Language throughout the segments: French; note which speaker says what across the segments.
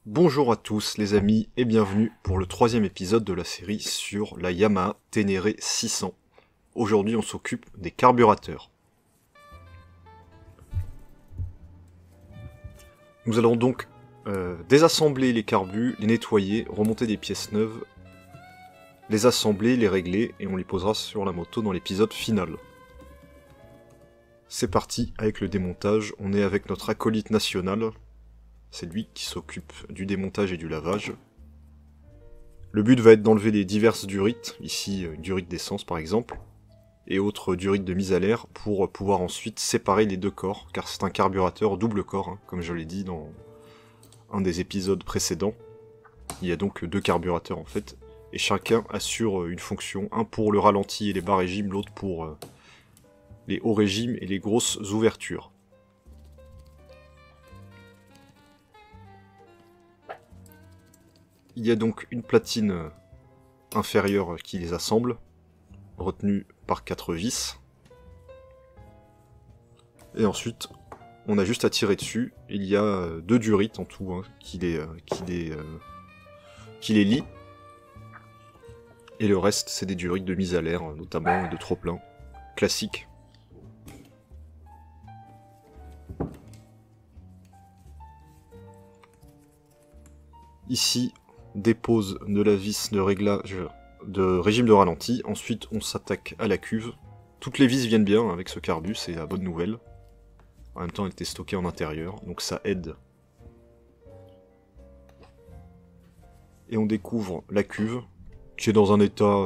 Speaker 1: Bonjour à tous les amis et bienvenue pour le troisième épisode de la série sur la Yamaha Ténéré 600. Aujourd'hui on s'occupe des carburateurs. Nous allons donc désassembler les carbus, les nettoyer, remonter des pièces neuves, les assembler, les régler et on les posera sur la moto dans l'épisode final. C'est parti avec le démontage, on est avec notre acolyte national. C'est lui qui s'occupe du démontage et du lavage. Le but va être d'enlever les diverses durites, ici une durite d'essence par exemple, et autres durites de mise à l'air pour pouvoir ensuite séparer les deux corps, car c'est un carburateur double corps, hein, comme je l'ai dit dans un des épisodes précédents. Il y a donc deux carburateurs en fait, et chacun assure une fonction, un pour le ralenti et les bas régimes, l'autre pour les hauts régimes et les grosses ouvertures. Il y a donc une platine inférieure qui les assemble, retenue par 4 vis. Et ensuite, on a juste à tirer dessus. Il y a deux durites en tout hein, qui les lient. Et le reste, c'est des durites de mise à l'air, notamment, et de trop-plein. Classique. Ici, dépose de la vis de réglage de régime de ralenti. Ensuite, on s'attaque à la cuve. Toutes les vis viennent bien avec ce carbu, c'est la bonne nouvelle. En même temps, elle était stockée en intérieur, donc ça aide. Et on découvre la cuve, qui est dans un état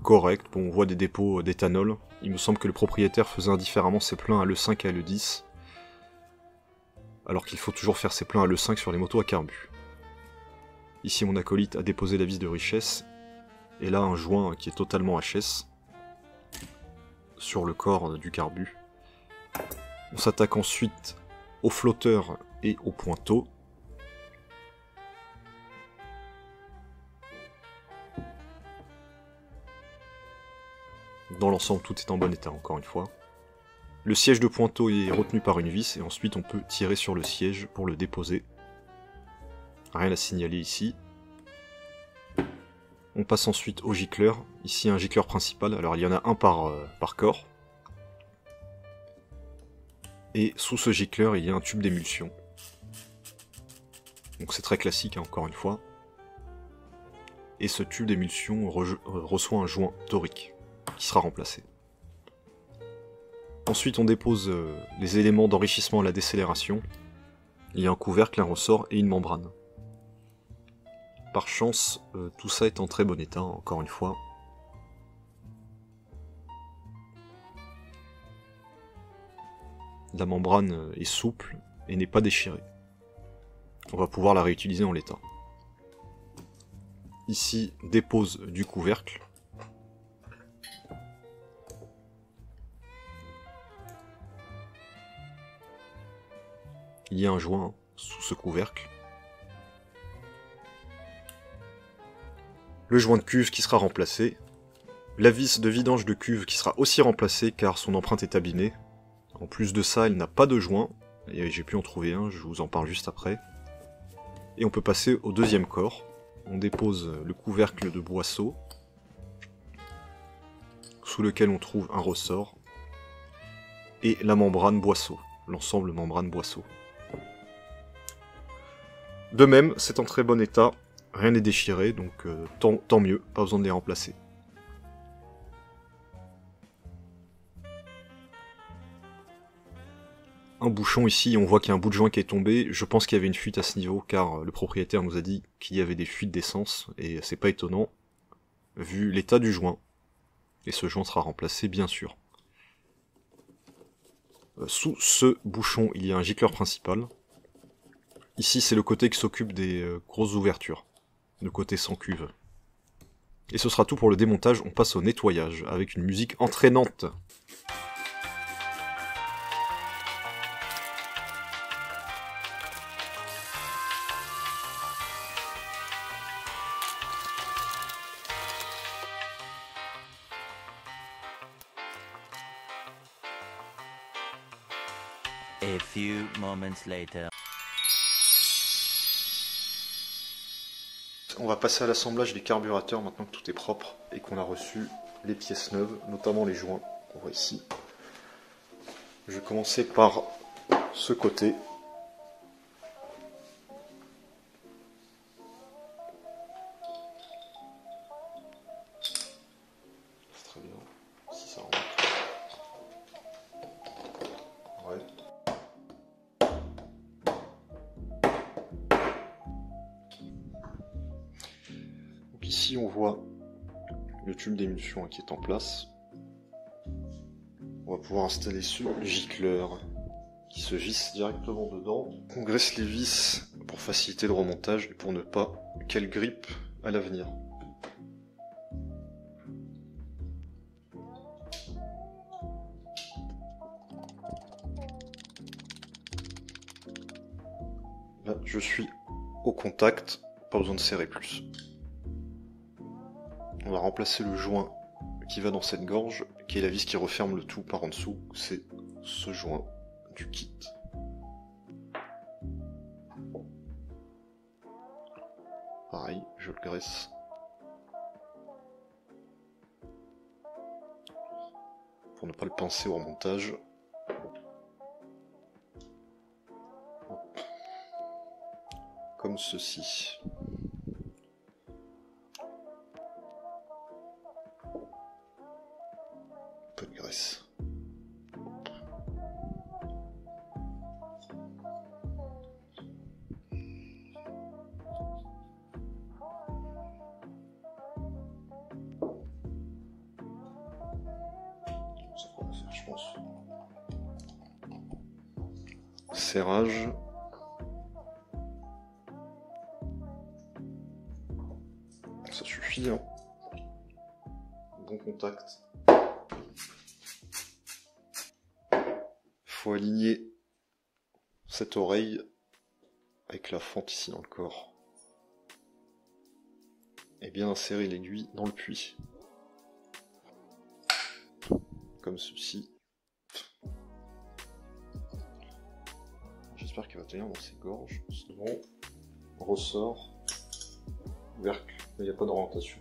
Speaker 1: correct. Bon, on voit des dépôts d'éthanol. Il me semble que le propriétaire faisait indifféremment ses pleins à l'E5 et à l'E10. Alors qu'il faut toujours faire ses pleins à l'E5 sur les motos à carbu. Ici, mon acolyte a déposé la vis de richesse. Et là, un joint qui est totalement HS. Sur le corps du carbu. On s'attaque ensuite au flotteur et au pointeau. Dans l'ensemble, tout est en bon état, encore une fois. Le siège de pointeau est retenu par une vis, et ensuite on peut tirer sur le siège pour le déposer. Rien à signaler ici. On passe ensuite au gicleur. Ici un gicleur principal, alors il y en a un par corps. Et sous ce gicleur, il y a un tube d'émulsion. Donc c'est très classique, hein, encore une fois. Et ce tube d'émulsion reçoit un joint torique, qui sera remplacé. Ensuite on dépose les éléments d'enrichissement à la décélération. Il y a un couvercle, un ressort et une membrane. Par chance, tout ça est en très bon état, encore une fois. La membrane est souple et n'est pas déchirée. On va pouvoir la réutiliser en l'état. Ici, dépose du couvercle. Il y a un joint sous ce couvercle. Le joint de cuve qui sera remplacé. La vis de vidange de cuve qui sera aussi remplacée car son empreinte est abîmée. En plus de ça, elle n'a pas de joint. Et j'ai pu en trouver un, je vous en parle juste après. Et on peut passer au deuxième corps. On dépose le couvercle de boisseau, sous lequel on trouve un ressort, et la membrane boisseau, l'ensemble membrane boisseau. De même, c'est en très bon état, rien n'est déchiré, donc tant mieux, pas besoin de les remplacer. Un bouchon ici, on voit qu'il y a un bout de joint qui est tombé, je pense qu'il y avait une fuite à ce niveau, car le propriétaire nous a dit qu'il y avait des fuites d'essence, et c'est pas étonnant, vu l'état du joint. Et ce joint sera remplacé, bien sûr. Sous ce bouchon, il y a un gicleur principal. Ici, c'est le côté qui s'occupe des grosses ouvertures, le côté sans cuve. Et ce sera tout pour le démontage, on passe au nettoyage, avec une musique entraînante.
Speaker 2: A few moments later.
Speaker 1: On va passer à l'assemblage des carburateurs maintenant que tout est propre et qu'on a reçu les pièces neuves, notamment les joints qu'on voit ici. Je vais commencer par ce côté. C'est très bien, si ça rentre. Ouais. Donc ici on voit le tube d'émulsion qui est en place. On va pouvoir installer ce gicleur qui se visse directement dedans. On graisse les vis pour faciliter le remontage et pour ne pas qu'elles grippent à l'avenir. Là, je suis au contact, pas besoin de serrer plus. On va remplacer le joint qui va dans cette gorge, qui est la vis qui referme le tout par en dessous. C'est ce joint du kit. Pareil, je le graisse. Pour ne pas le pincer au remontage. Comme ceci. Un peu de graisse. Ça va faire, je pense. Serrage. Ça suffit, hein. Bon contact. Faut aligner cette oreille avec la fente ici dans le corps. Et bien insérer l'aiguille dans le puits. Comme ceci. J'espère qu'il va tenir dans ses gorges. Sinon, ressort, couvercle, mais il n'y a pas d'orientation.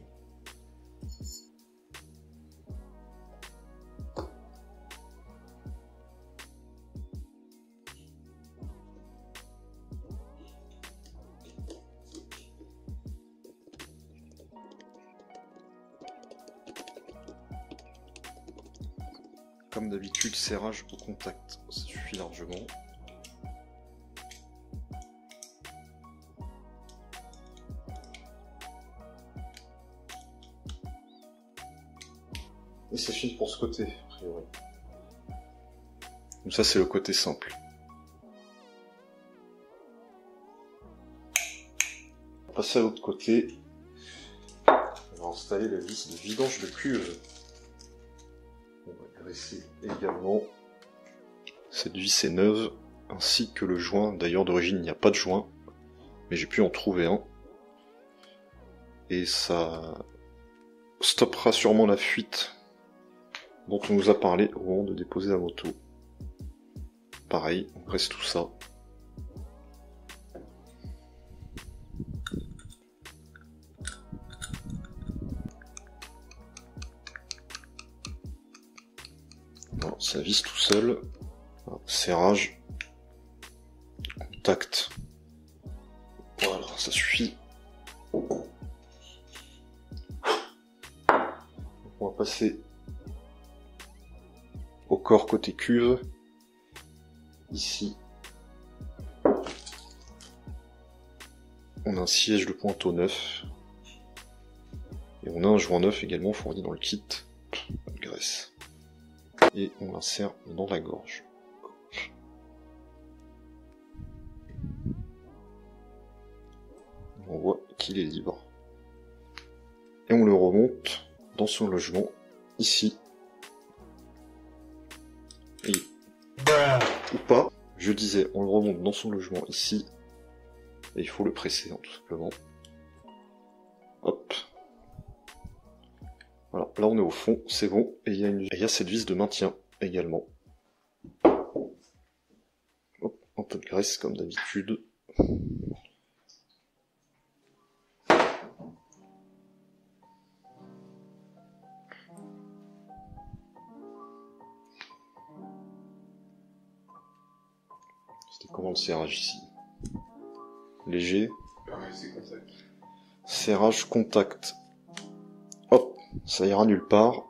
Speaker 1: Comme d'habitude, serrage au contact, ça suffit largement. Et c'est fini pour ce côté, a priori. Donc ça c'est le côté simple. On va passer à l'autre côté. On va installer la vis de vidange de cuve. On va graisser également. Cette vis est neuve, ainsi que le joint. D'ailleurs d'origine il n'y a pas de joint, mais j'ai pu en trouver un. Et ça stoppera sûrement la fuite dont on nous a parlé au moment de déposer la moto. Pareil, on graisse tout ça. Alors, ça visse tout seul. Alors, serrage. Contact. Voilà, ça suffit. On va passer au corps côté cuve. Ici, on a un siège de pointeau neuf. Et on a un joint neuf également fourni dans le kit. De graisse. Et on l'insère dans la gorge. On voit qu'il est libre. Et on le remonte dans son logement, ici. Et ou pas, je disais, on le remonte dans son logement ici, et il faut le presser, hein, tout simplement. Hop. Voilà, là on est au fond, c'est bon, et il y a cette vis de maintien également. Hop, un peu de graisse comme d'habitude. Comment le serrage ici? Léger.
Speaker 2: Ouais, c'est contact.
Speaker 1: Serrage contact. Hop, ça ira nulle part.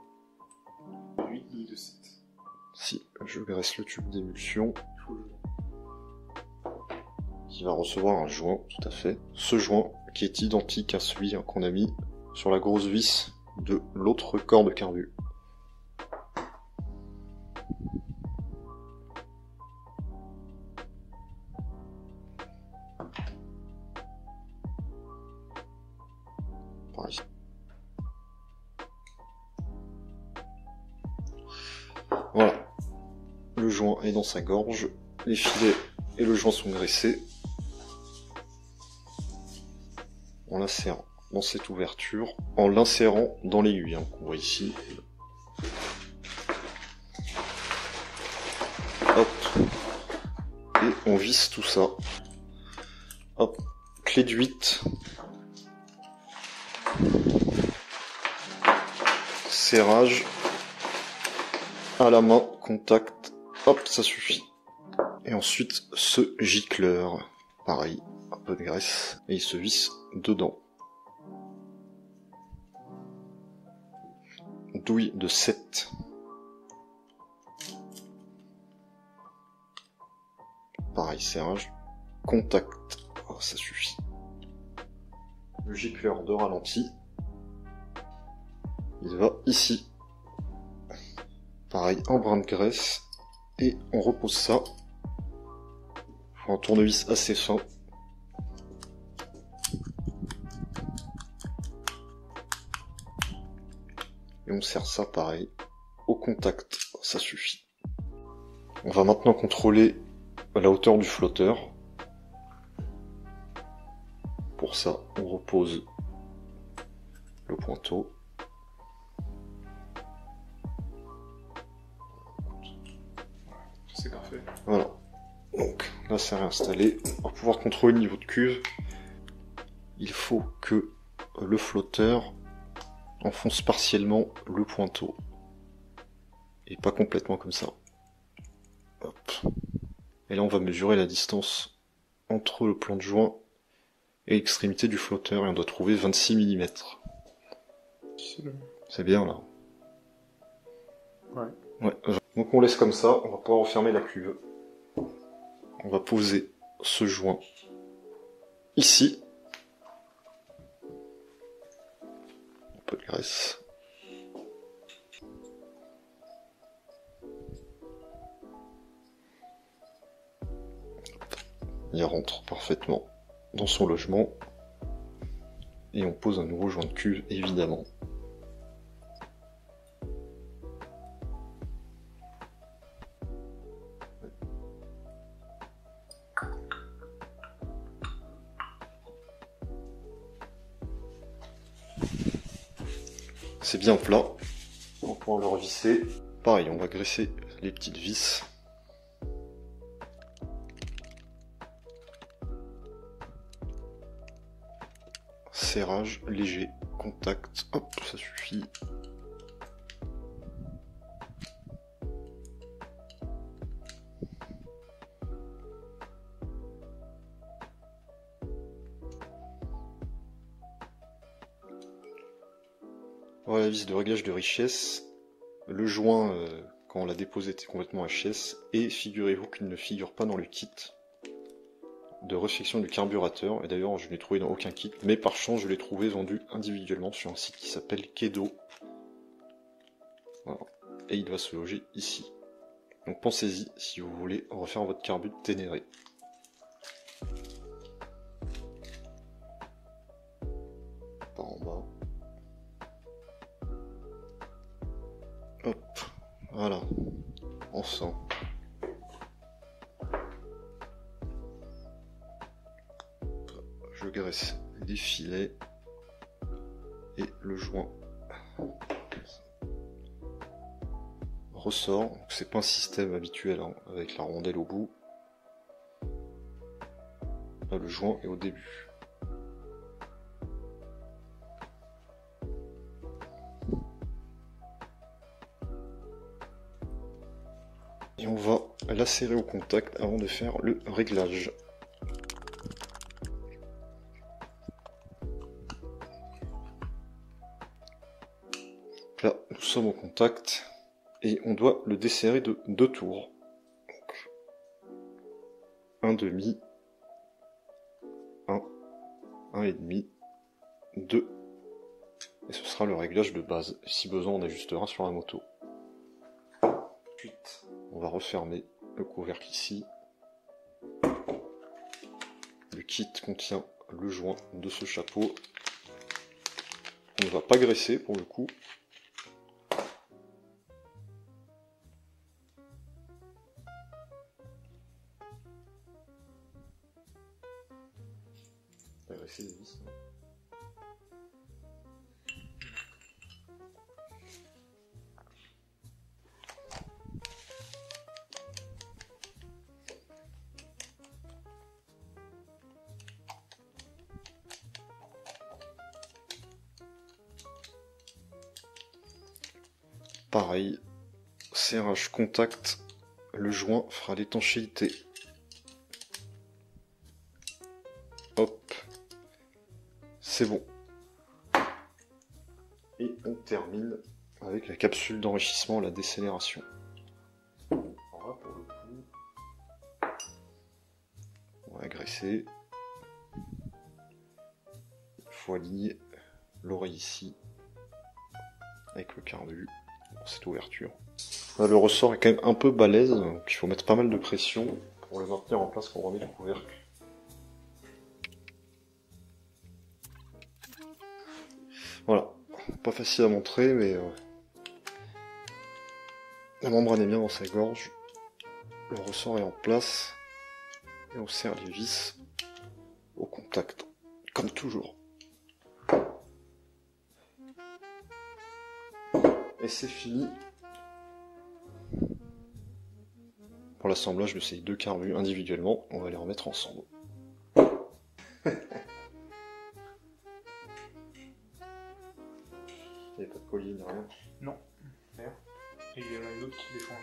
Speaker 2: 8 lignes de 7.
Speaker 1: Si je graisse le tube d'émulsion, qui va recevoir un joint, tout à fait. Ce joint qui est identique à celui qu'on a mis sur la grosse vis de l'autre corps de carbu. Par ici. Voilà. Le joint est dans sa gorge, les filets et le joint sont graissés. On l'insère dans cette ouverture en l'insérant dans l'aiguille, qu'on voit ici. Hop. Et on visse tout ça. Hop. Clé de 8. Serrage. À la main, contact. Hop, ça suffit. Et ensuite, ce gicleur. Pareil, un peu de graisse. Et il se visse dedans. Douille de 7. Pareil, serrage. Contact. Oh, ça suffit. Le gicleur de ralenti. Il va ici. Pareil, un brin de graisse. Et on repose ça. Il faut un tournevis assez fin. Et on serre ça pareil. Au contact, ça suffit. On va maintenant contrôler la hauteur du flotteur. Pour ça, on repose le pointeau.
Speaker 2: C'est parfait.
Speaker 1: Voilà. Donc, là c'est réinstallé. On va pouvoir contrôler le niveau de cuve. Il faut que le flotteur enfonce partiellement le pointeau. Et pas complètement comme ça. Hop. Et là on va mesurer la distance entre le plan de joint et l'extrémité du flotteur. Et on doit trouver 26 mm. C'est bien là. Ouais. Donc on laisse comme ça, on va pouvoir refermer la cuve. On va poser ce joint ici. Un peu de graisse. Il rentre parfaitement dans son logement. Et on pose un nouveau joint de cuve, évidemment. C'est bien plat. On va pouvoir le revisser. Pareil, on va graisser les petites vis. Serrage léger, contact, hop, ça suffit. Voilà la vis de réglage de richesse. Le joint, quand on l'a déposé, était complètement HS. Et figurez-vous qu'il ne figure pas dans le kit de réfection du carburateur. Et d'ailleurs, je ne l'ai trouvé dans aucun kit. Mais par chance, je l'ai trouvé vendu individuellement sur un site qui s'appelle Kedo. Voilà. Et il va se loger ici. Donc pensez-y si vous voulez refaire votre carbu Ténéré. Par en bas. Hop, voilà, enfin. Je graisse les filets et le joint ressort. C'est pas un système habituel hein, avec la rondelle au bout. Là, le joint est au début. Et Et on va la serrer au contact avant de faire le réglage. Là, nous sommes au contact et on doit le desserrer de 2 tours. Donc, 1,5, 1, 1,5, 2. Et ce sera le réglage de base. Si besoin, on ajustera sur la moto. Ensuite, on va refermer le couvercle ici. Le kit contient le joint de ce chapeau. On ne va pas graisser pour le coup. On va graisser les vis. Pareil, serrage contact, le joint fera l'étanchéité. Hop, c'est bon. Et on termine avec la capsule d'enrichissement, la décélération. Voilà pour le coup. On va graisser. Il faut aligner l'oreille ici avec le carbu. Cette ouverture. Là, le ressort est quand même un peu balèze, donc il faut mettre pas mal de pression pour le maintenir en place quand on remet le couvercle. Voilà, pas facile à montrer, mais la membrane est bien dans sa gorge, le ressort est en place, et on serre les vis au contact, comme toujours. Et c'est fini pour l'assemblage de ces 2 carbus individuellement. On va les remettre ensemble. Il n'y a pas de collier ni rien.
Speaker 2: Non. Merde. Et il y en a une autre qui défend.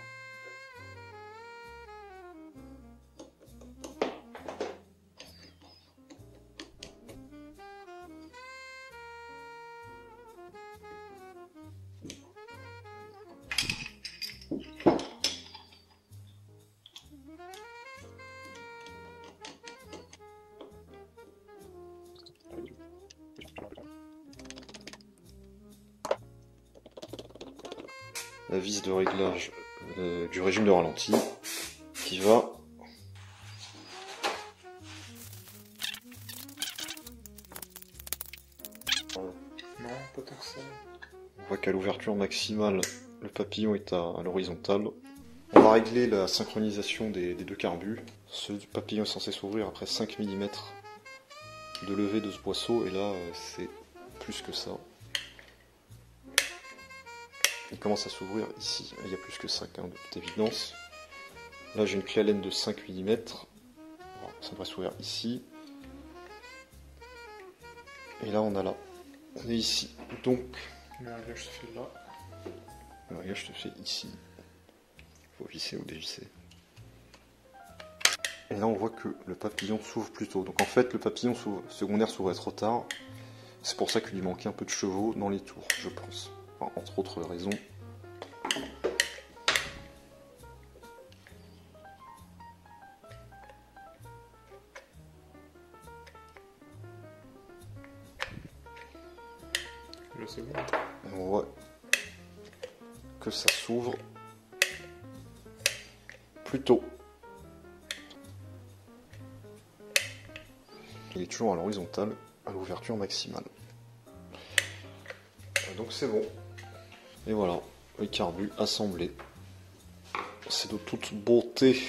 Speaker 1: La vis de réglage du régime de ralenti qui va
Speaker 2: Non, pas tant que ça.
Speaker 1: on voit qu'à l'ouverture maximale le papillon est à l'horizontale. On va régler la synchronisation des 2 carbus. Ce papillon est censé s'ouvrir après 5 mm de levée de ce boisseau et là c'est plus que ça. Il commence à s'ouvrir ici, il y a plus que 5 de toute évidence. Là j'ai une clé Allen de 5 mm, ça devrait s'ouvrir ici. Et là on a là, on est ici, donc
Speaker 2: Le réglage se fait là.
Speaker 1: le réglage se fait ici. Faut visser ou dévisser. Et là on voit que le papillon s'ouvre plus tôt. Donc en fait le papillon secondaire s'ouvrait trop tard. C'est pour ça qu'il lui manquait un peu de chevaux dans les tours, je pense. Enfin, entre autres raisons.
Speaker 2: Là c'est bon.
Speaker 1: Et on voit que ça s'ouvre plus tôt. Il est toujours à l'horizontale, à l'ouverture maximale. Donc c'est bon. Et voilà, les carbus assemblés. C'est de toute beauté.